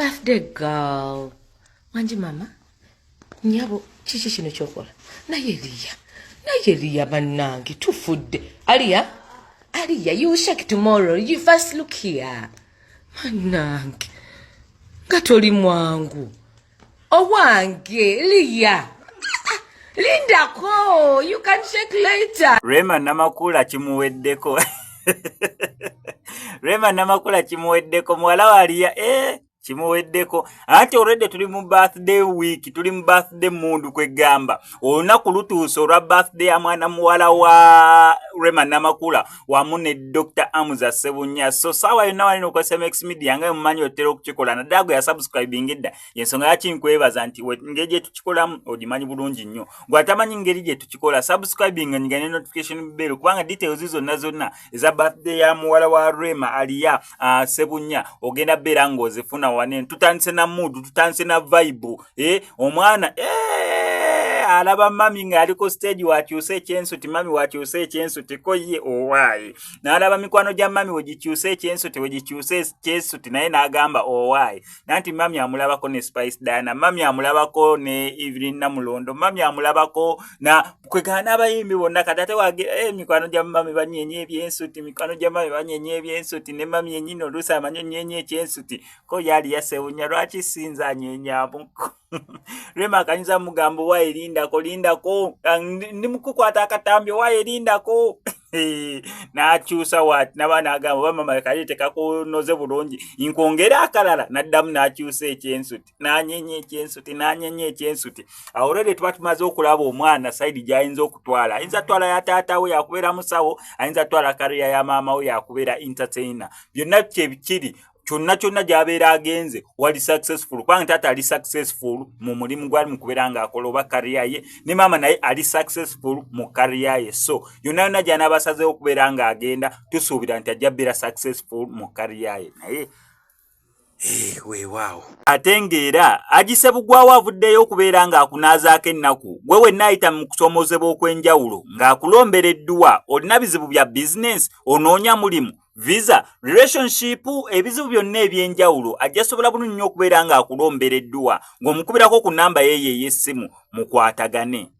birthday girl. Wanji mama. Nyabo chichi kino kyokola. Naye Liya bannange tufudde. Aliya, you check tomorrow. You first look here. Bannange. Katoli mwangu. Owange, Liya. Lindako, you can check later. Rema namakula kimuweddeko. Rema namakula kimuweddeko muwala wa Liya kimuweddeko anti already tuli mu birthday week, tuli mu birthday mood kwegamba olunaku lutuuse olwa birthday ya mwana muwala wa Rema namakula wamu ne Dr. Hamza Sebunya. So sawa yonna walina okozesa MX Media nga mumanyi otera okukikola naddago ya subscribing edda yensonga yaki nkwebaza nti ngeri gye tukikolamu ogimanyi bulungi nnyo gwe atamanyi ngeri gye tukikola subscribing ngane notification bell kubanga details zonna eza birthday ya muwala wa Rema Aliya Sebunya ogenda beera ng'ozifuna wane tutandise na mood tutandise na vibe omwana alaba mami ngaliko stage wakyuse ekyensuti mami wakyuse ekyensuti ko ye owaye n'alaba mikwano gya mami wegikyuse ekyensuti wegikyuse ekyensuti naye n'agamba owaye nanti mami amulabako ne Spice Diana mami amulabako ne Evelyn Namulondo mami amulabako na kwegana abayimbi bonna katate wage mikwano gya mami banyenye ebyensuti mikwano gya mami banyenye ebyensuti ne mami yenyino oluusi amanyenye ekyensuti ko yali Sebunya lwaki sinza anyenyabo Rema kanyiza mugambo wairindako lindako ndimukukwata akatambi wairindako n'akyusa wati n'abaana agamba bamama kalitekako noze bulungi nkongera akalala naddamu n'akyusa ekyensuti n'anyenye ekyensuti already tuba tumaze okulaba omwana side gy'ayinza okutwala ayinza twala ya taata we yakubeera musawo ayinza twala kariya ya maama we yakubeera entertainer byonna kyebikiri kyonna gy'abeera agenze wali successful kubanga taata ali successful mu mulimu gwali mukubeera ng'akola oba kariya ye ne maama naye ali successful mu kariya ye so yonna gy'anaabasazeewo okubeera ng'agenda tusuubira nti ajja beera successful mu kariya ye naye weewaawo ate ng'era agisebugwawo avuddeyo okubeera ng'akunaazaako ennaku gwe wenna ayita mu kusoomozebwa okw'enjawulo ng'akulombera edduwa olina bizibu bya bizinensi onoonya mulimu visa relationship ebizibu byonna ebyenjawulo ajja sobola bulungi nnyo okubeera ng'akulombera edduwa ng'omukubirako ku nnamba ye ey'essimu mukwatagane.